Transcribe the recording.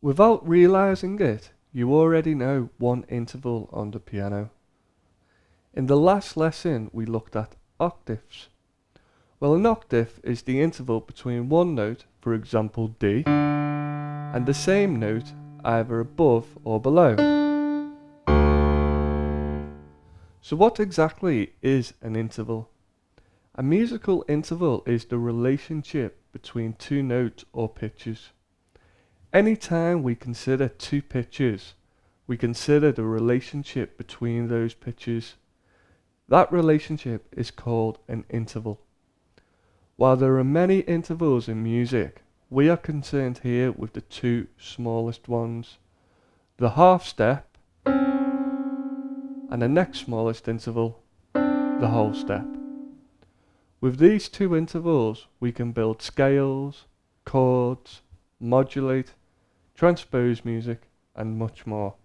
Without realizing it, you already know one interval on the piano. In the last lesson, we looked at octaves. Well, an octave is the interval between one note, for example D, and the same note either above or below. So what exactly is an interval? A musical interval is the relationship between two notes or pitches. Anytime we consider two pitches, we consider the relationship between those pitches. That relationship is called an interval. While there are many intervals in music, we are concerned here with the two smallest ones, the half step and the next smallest interval, the whole step. With these two intervals, we can build scales, chords, modulate, transpose music, and much more.